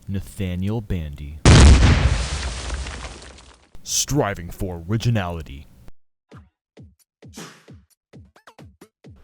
Nathaniel Bandy. Striving for originality.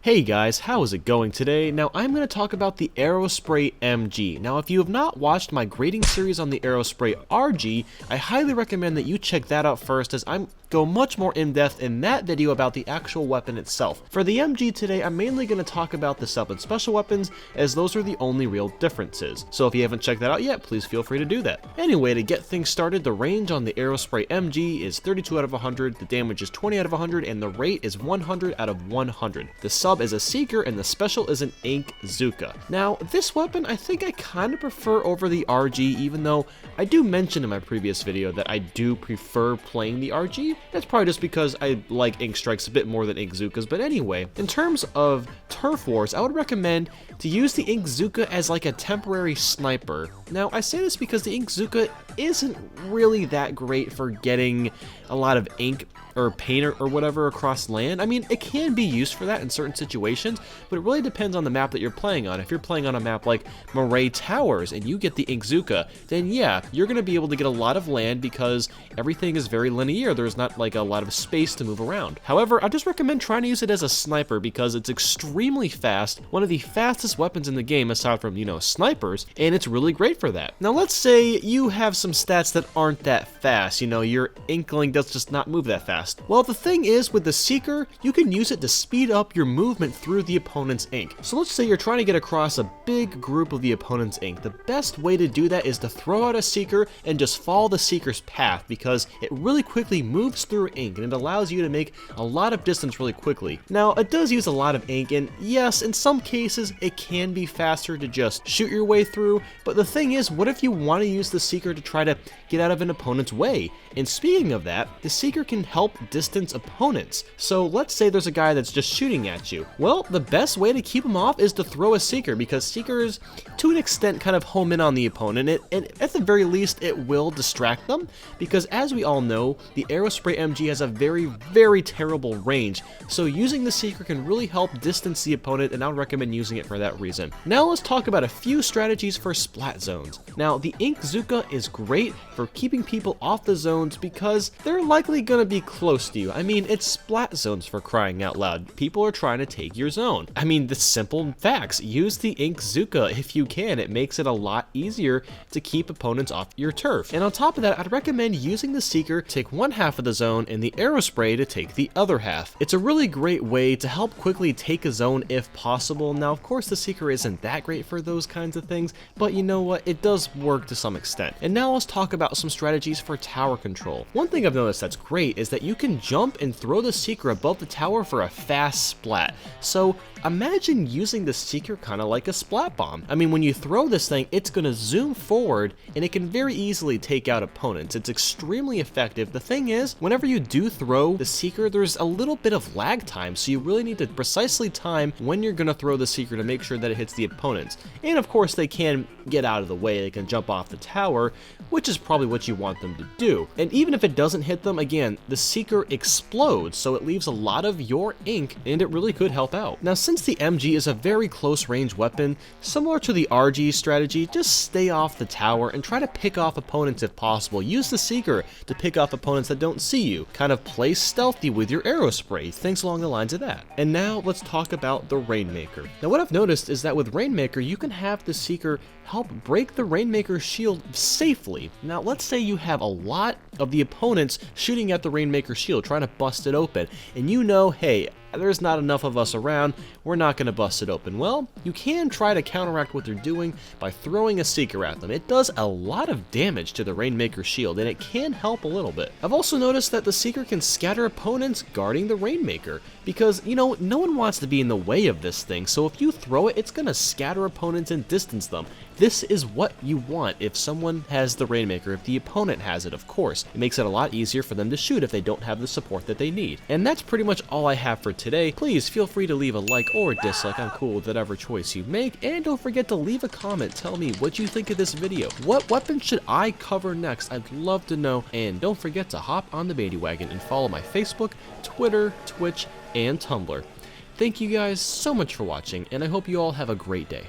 Hey guys, how is it going today? Now I'm going to talk about the Aerospray MG. Now if you have not watched my grading series on the Aerospray RG, I highly recommend that you check that out first, as I'm go much more in depth in that video about the actual weapon itself. For the MG today, I'm mainly going to talk about the sub and special weapons, as those are the only real differences. So if you haven't checked that out yet, please feel free to do that. Anyway, to get things started, the range on the Aerospray MG is 32 out of 100, the damage is 20 out of 100, and the rate is 100 out of 100. The sub is a Seeker, and the special is an Inkzuka. Now, this weapon I think I kind of prefer over the RG, even though I do mention in my previous video that I do prefer playing the RG. That's probably just because I like Ink Strikes a bit more than Inkzukas, but anyway, in terms of turf wars, I would recommend to use the Inkzuka as like a temporary sniper. Now, I say this because the Inkzuka isn't really that great for getting a lot of ink or paint or whatever across land. I mean, it can be used for that in certain situations, but it really depends on the map that you're playing on. If you're playing on a map like Moray Towers and you get the Inkzuka, then yeah, you're going to be able to get a lot of land because everything is very linear. There's not like a lot of space to move around. However, I just recommend trying to use it as a sniper because it's extremely fast, one of the fastest weapons in the game aside from, you know, snipers, and it's really great for that. Now, let's say you have some stats that aren't that fast. You know, your Inkling does just not move that fast. Well, the thing is, with the Seeker, you can use it to speed up your movement through the opponent's ink. So let's say you're trying to get across a big group of the opponent's ink. The best way to do that is to throw out a Seeker and just follow the Seeker's path, because it really quickly moves through ink and it allows you to make a lot of distance really quickly. Now, it does use a lot of ink, and yes, in some cases it can be faster to just shoot your way through, but the thing is, what if you want to use the Seeker to try to get out of an opponent's way? And speaking of that, the Seeker can help distance opponents. So let's say there's a guy that's just shooting at you. Well, the best way to keep him off is to throw a Seeker, because Seekers, to an extent, kind of home in on the opponent, and at the very least, it will distract them, because as we all know, the Aerospray MG has a very, very terrible range, so using the Seeker can really help distance the opponent, and I would recommend using it for that reason. Now let's talk about a few strategies for splat zones. Now, the Inkzuka is great for keeping people off the zones because they're likely going to be close to you. I mean, it's splat zones, for crying out loud. People are trying to take your zone. I mean, the simple facts. Use the Inkzuka if you can. It makes it a lot easier to keep opponents off your turf. And on top of that, I'd recommend using the Seeker to take one half of the zone and the Aerospray to take the other half. It's a really great way to help quickly take a zone if possible. Now, of course, the Seeker isn't that great for those kinds of things, but you know what? It does work to some extent. And now let's talk about some strategies for tower control. One thing I've noticed that's great is that you can jump and throw the Seeker above the tower for a fast splat. So imagine using the Seeker kind of like a splat bomb. I mean, when you throw this thing, it's going to zoom forward and it can very easily take out opponents. It's extremely effective. The thing is, whenever you do throw the Seeker, there's a little bit of lag time, so you really need to precisely time when you're going to throw the Seeker to make sure that it hits the opponents. And of course, they can get out of the way. They can jump off the tower, which is probably what you want them to do. And even if it doesn't hit them, again, the Seeker explodes, so it leaves a lot of your ink, and it really could help out. Now, since the MG is a very close range weapon, similar to the RG strategy, just stay off the tower and try to pick off opponents if possible. Use the Seeker to pick off opponents that don't see you. Kind of play stealthy with your Aerospray, things along the lines of that. And now let's talk about the Rainmaker. Now, what I've noticed is that with Rainmaker, you can have the Seeker help break the Rainmaker shield safely. Now, let's say you have a lot of the opponents shooting at the Rainmaker shield, trying to bust it open, and you know, hey, there's not enough of us around, we're not going to bust it open. Well, you can try to counteract what they're doing by throwing a Seeker at them. It does a lot of damage to the Rainmaker shield, and it can help a little bit. I've also noticed that the Seeker can scatter opponents guarding the Rainmaker, because, you know, no one wants to be in the way of this thing, so if you throw it, it's going to scatter opponents and distance them. This is what you want if someone has the Rainmaker, if the opponent has it, of course. It makes it a lot easier for them to shoot if they don't have the support that they need. And that's pretty much all I have for today. Please feel free to leave a like or dislike. I'm cool with whatever choice you make. And don't forget to leave a comment. Tell me what you think of this video. What weapon should I cover next? I'd love to know. And don't forget to hop on the bandwagon and follow my Facebook, Twitter, Twitch, and Tumblr. Thank you guys so much for watching, and I hope you all have a great day.